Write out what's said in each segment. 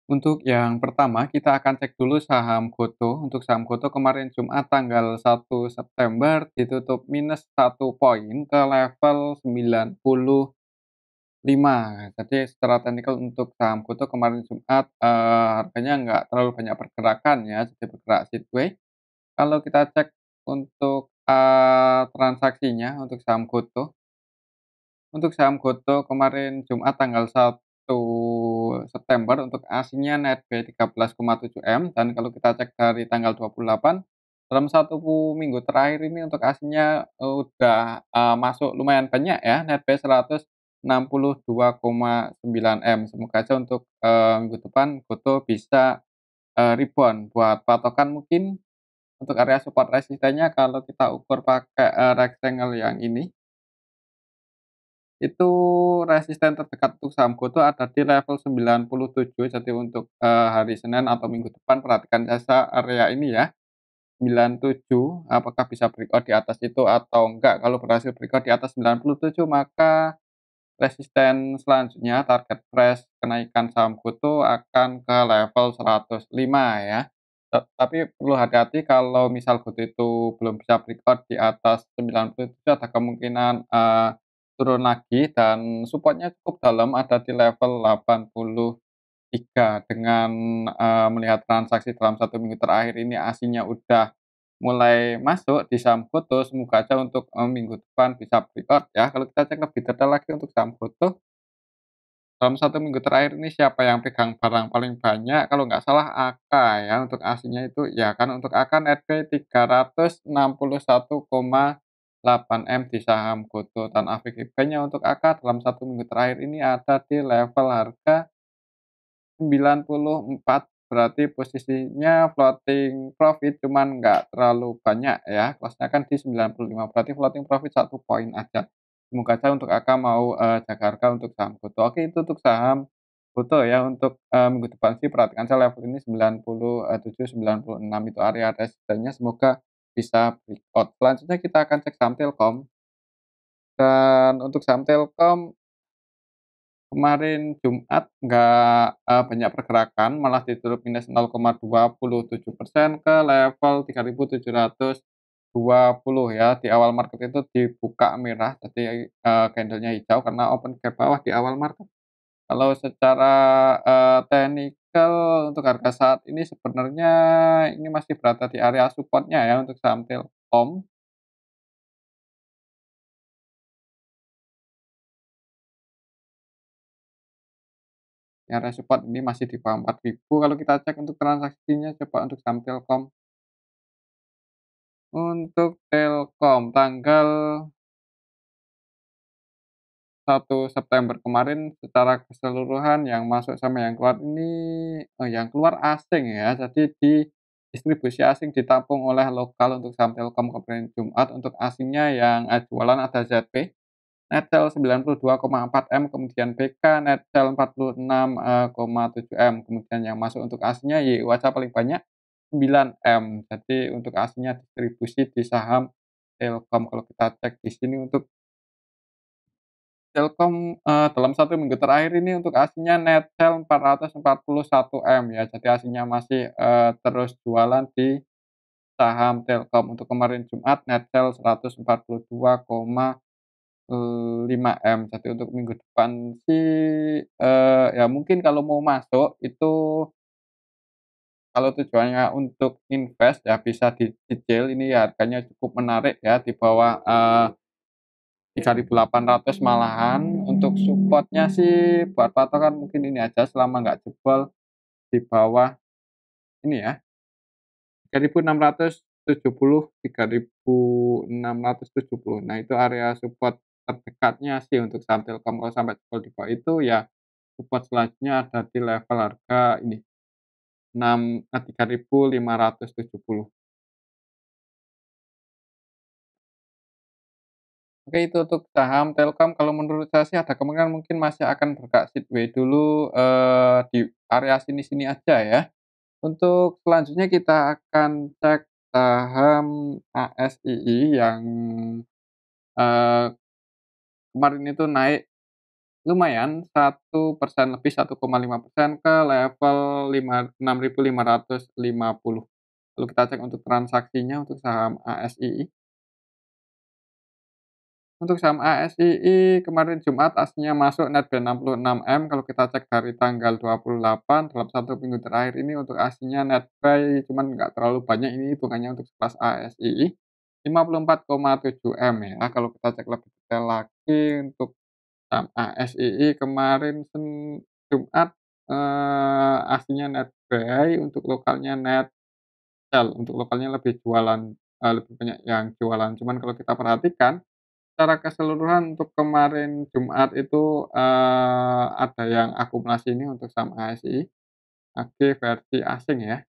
Untuk yang pertama, kita akan cek dulu saham GoTo. Untuk saham GoTo kemarin Jumat tanggal 1 September ditutup minus 1 poin ke level 95. Jadi secara teknikal untuk saham GoTo kemarin Jumat, harganya nggak terlalu banyak pergerakan ya, jadi bergerak sideways. Kalau kita cek untuk, transaksinya untuk saham GoTo kemarin Jumat tanggal 1 September untuk aslinya netbuy 13,7 M, dan kalau kita cek dari tanggal 28, dalam 1 minggu terakhir ini untuk aslinya, udah, masuk lumayan banyak ya, netbuy 162,9 M. Semoga aja untuk, minggu depan GoTo bisa, rebound. Buat patokan mungkin untuk area support resistennya kalau kita ukur pakai, rectangle yang ini, itu resisten terdekat untuk saham GoTo ada di level 97. Jadi untuk, hari Senin atau minggu depan perhatikan jasa area ini ya, 97, apakah bisa breakout di atas itu atau enggak. Kalau berhasil breakout di atas 97, maka resisten selanjutnya target fresh kenaikan saham GoTo akan ke level 105 ya. Tapi perlu hati-hati kalau misal GoTo itu belum bisa breakout di atas 97, ada kemungkinan, turun lagi dan supportnya cukup dalam ada di level 83. Dengan, melihat transaksi dalam 1 minggu terakhir ini aslinya udah mulai masuk di saham GoTo, semoga aja untuk, minggu depan bisa breakout ya. Kalau kita cek lebih detail lagi untuk saham GoTo, dalam 1 minggu terakhir ini siapa yang pegang barang paling banyak, kalau nggak salah AK ya, untuk aslinya itu ya kan untuk AK netbuy 361,8 M di saham GoTo, dan AVGB-nya untuk AK dalam 1 minggu terakhir ini ada di level harga 94, berarti posisinya floating profit cuman nggak terlalu banyak ya, loss-nya kan di 95, berarti floating profit 1 poin aja. Semoga aja untuk Kakak mau, jaga harga untuk saham GoTo. Oke, itu untuk saham GoTo ya, untuk, minggu depan sih perhatikan aja level ini 97, 96 itu area resistennya, semoga bisa breakout. Selanjutnya kita akan cek saham Telkom, dan untuk saham Telkom kemarin Jumat nggak, banyak pergerakan, malah ditutup minus 0,27% ke level 3.720 ya. Di awal market itu dibuka merah, jadi, candlenya hijau karena open gap bawah di awal market. Kalau secara, teknikal untuk harga saat ini sebenarnya ini masih berada di area support-nya ya untuk saham Telkom. Area support ini masih di bawah 4.000. Kalau kita cek untuk transaksinya coba untuk saham Telkom. Untuk Telkom tanggal 1 September kemarin secara keseluruhan yang masuk sama yang keluar ini, yang keluar asing ya, jadi distribusi asing ditampung oleh lokal untuk saham Telkom kemarin Jumat. Untuk asingnya yang, jualan ada ZP, net sell 92,4 M, kemudian BK net sell 46,7 M, kemudian yang masuk untuk asingnya YIU paling banyak 9 M. Jadi untuk aslinya distribusi di saham Telkom. Kalau kita cek di sini untuk Telkom, dalam 1 minggu terakhir ini untuk aslinya net sell 441 M ya. Jadi aslinya masih, terus jualan di saham Telkom. Untuk kemarin Jumat net sell 142,5 M. Jadi untuk minggu depan sih, ya mungkin kalau mau masuk itu kalau tujuannya untuk invest ya bisa dicicil, ini ya harganya cukup menarik ya di bawah, 3.800 malahan. Untuk supportnya sih buat patokan mungkin ini aja selama nggak jebol di bawah ini ya, 3.670, 3.670. Nah itu area support terdekatnya sih untuk saham Telkom, kalau sampai jebol di bawah itu ya support selanjutnya ada di level harga ini, 3.570. Oke, itu untuk saham Telkom, kalau menurut saya sih ada kemungkinan mungkin masih akan bergerak sideways dulu, di area sini-sini aja ya. Untuk selanjutnya kita akan cek saham ASII yang, eee, kemarin itu naik lumayan 1% lebih, 1,5% ke level 6.550. Lalu kita cek untuk transaksinya untuk saham ASII. Untuk saham ASII kemarin Jumat aslinya masuk netbuy 66M, kalau kita cek dari tanggal 28 dalam 1 minggu terakhir ini untuk aslinya netbuy cuman nggak terlalu banyak, ini hitungannya untuk sekelas ASII 54,7M ya. Kalau kita cek lebih detail lagi untuk saham ASII kemarin Jumat, aslinya netbuy, untuk lokalnya net sell, untuk lokalnya lebih jualan, lebih banyak yang jualan. Cuman kalau kita perhatikan secara keseluruhan untuk kemarin Jumat itu, ada yang akumulasi ini untuk saham ASI, AG versi asing ya.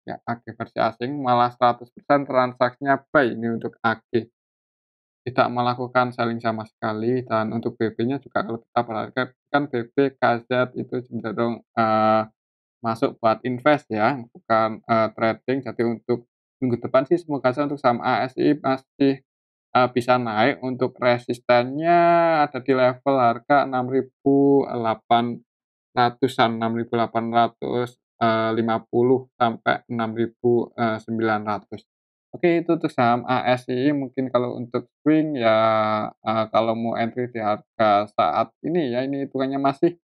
Ya, AG versi asing malah 100% transaksinya buy ini untuk AG, tidak melakukan selling sama sekali. Dan untuk BB-nya juga kalau kita perhatikan kan BB KZ itu cenderung, masuk buat invest ya, bukan, trading. Jadi untuk minggu depan sih semoga saja untuk saham ASI masih bisa naik. Untuk resistennya ada di level harga 6.800-an, 6.850 sampai 6.900. Oke, itu untuk saham ASI. Mungkin kalau untuk swing ya, kalau mau entry di harga saat ini ya, ini hitungannya masih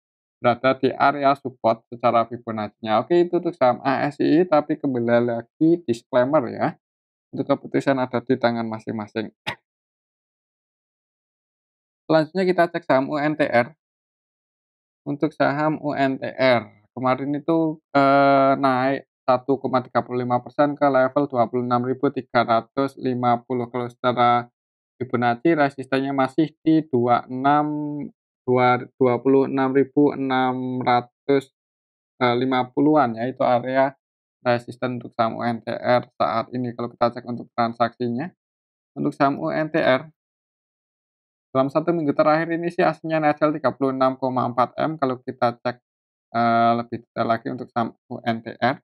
berada di area support secara Fibonacci-nya. Oke, itu untuk saham ASI, tapi kembali lagi disclaimer ya, untuk keputusan ada di tangan masing-masing. Selanjutnya kita cek saham UNTR. Untuk saham UNTR, kemarin itu, naik 1,35% ke level 26.350. Kalau secara Fibonacci resistennya masih di 26.650-an ya, itu area resisten untuk saham UNTR saat ini. Kalau kita cek untuk transaksinya, untuk saham UNTR dalam 1 minggu terakhir ini sih aslinya net sell 36,4M, kalau kita cek, lebih detail lagi untuk saham UNTR.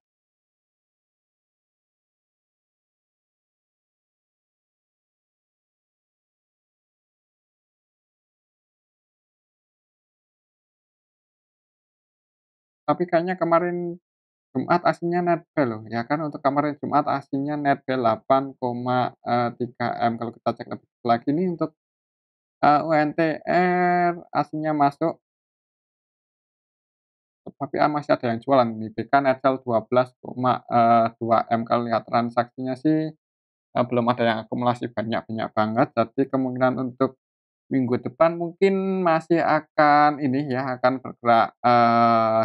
Tapi kayaknya kemarin Jumat aslinya net buy loh, ya kan, untuk kemarin Jumat aslinya net buy 8,3M. Kalau kita cek lebih detail lagi nih untuk, UNTR aslinya masuk, tapi, masih ada yang jualan nih, BK net sell 12,2M. Kalau lihat transaksinya sih, belum ada yang akumulasi banyak-banyak banget, jadi kemungkinan untuk minggu depan mungkin masih akan ini ya, akan bergerak,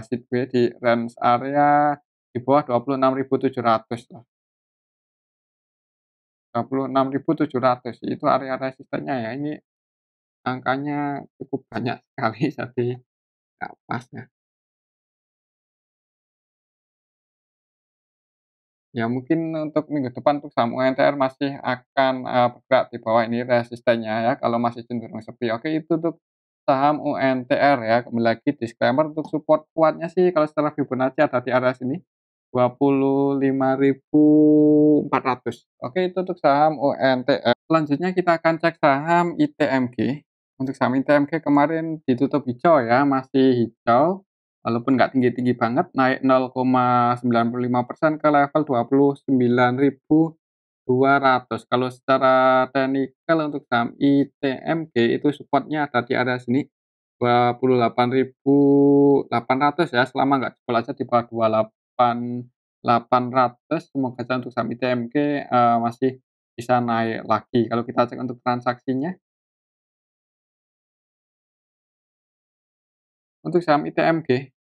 sideways di range area di bawah 26.700 lah, 26.700 itu area resistennya ya. Ini angkanya cukup banyak sekali jadi nggak pas ya. Ya mungkin untuk minggu depan untuk saham UNTR masih akan, bergerak di bawah ini resistennya ya, kalau masih cenderung sepi. Oke, itu untuk saham UNTR ya. Kembali lagi disclaimer, untuk support kuatnya sih kalau secara Fibonacci ada di area sini, 25.400. Oke, itu untuk saham UNTR. Selanjutnya kita akan cek saham ITMG. Untuk saham ITMG kemarin ditutup hijau ya, masih hijau, walaupun nggak tinggi-tinggi banget, naik 0,95% ke level 29.200. Kalau secara teknikal untuk saham ITMG itu supportnya ada di area sini, 28.800 ya, selama nggak jebol aja di bawah 28.800. Semoga saja untuk saham ITMG, masih bisa naik lagi. Kalau kita cek untuk transaksinya, untuk saham ITMG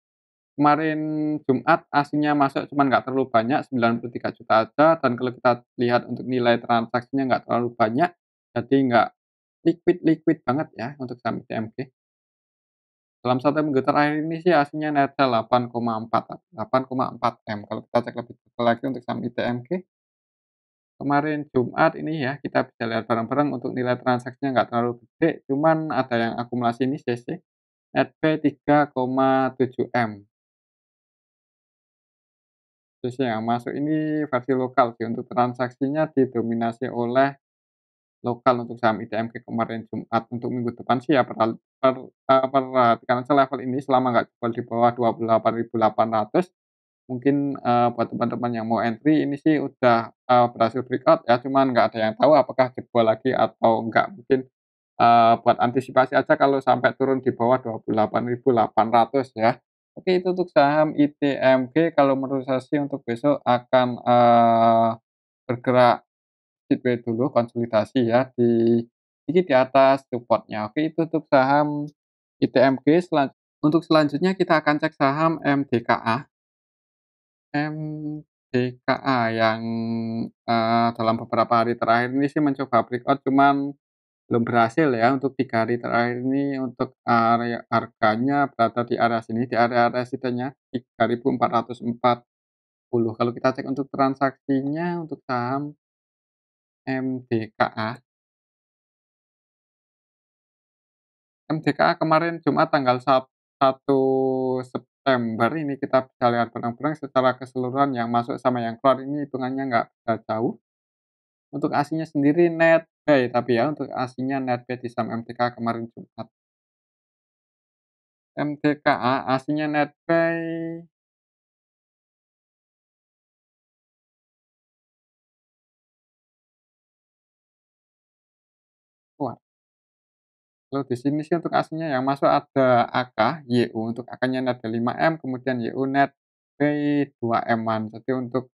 kemarin Jumat aslinya masuk cuman nggak terlalu banyak, 93 juta aja, dan kalau kita lihat untuk nilai transaksinya nggak terlalu banyak, jadi nggak liquid-liquid banget ya untuk saham ITMG. Dalam 1 minggu terakhir ini sih aslinya netnya 8,4M. Kalau kita cek lebih detail lagi untuk saham ITMG, kemarin Jumat ini ya, kita bisa lihat bareng-bareng untuk nilai transaksinya nggak terlalu gede, cuman ada yang akumulasi ini CC, netbuy 3,7M. CC yang masuk ini versi lokal sih, untuk transaksinya didominasi oleh lokal untuk saham ITMG kemarin Jumat. Untuk minggu depan sih ya perhatikan aja level ini selama nggak jebol di bawah 28.800 mungkin, buat teman-teman yang mau entry ini sih udah, berhasil breakout ya, cuman nggak ada yang tahu apakah jebol lagi atau enggak. Mungkin, buat antisipasi aja kalau sampai turun di bawah 28.800 ya. Oke itu untuk saham ITMG kalau menurut saya sih untuk besok akan, bergerak sideways dulu konsolidasi ya dikit di atas support-nya. Oke itu untuk saham ITMG untuk selanjutnya kita akan cek saham MDKA. MDKA yang, dalam beberapa hari terakhir ini sih mencoba breakout cuman belum berhasil ya untuk 3 hari terakhir ini untuk area harganya berada di area sini, di area resistennya 3.440. Kalau kita cek untuk transaksinya untuk saham MDKA, MDKA kemarin Jumat tanggal 1 September ini kita bisa lihat barang-barang secara keseluruhan yang masuk sama yang keluar ini hitungannya nggak beda jauh. Untuk Asinya sendiri net buy tapi ya, untuk Asinya net buy di saham MTK kemarin Jumat. MTKA Asinya net buy kuat. Kalau di sini sih untuk Asinya yang masuk ada AK, YU, untuk AK-nya net buy 5M, kemudian YU net buy 2M-an. Jadi untuk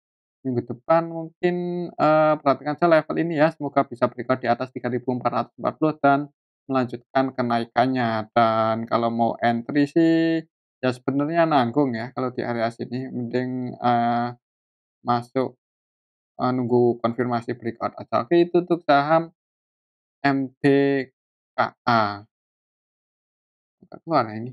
minggu depan mungkin, perhatikan saja level ini ya, semoga bisa breakout di atas 3.440 dan melanjutkan kenaikannya. Dan kalau mau entry sih, ya sebenarnya nanggung ya kalau di area sini, mending, masuk, nunggu konfirmasi breakout aja. Oke itu untuk saham MDKA. Nggak keluar ya ini?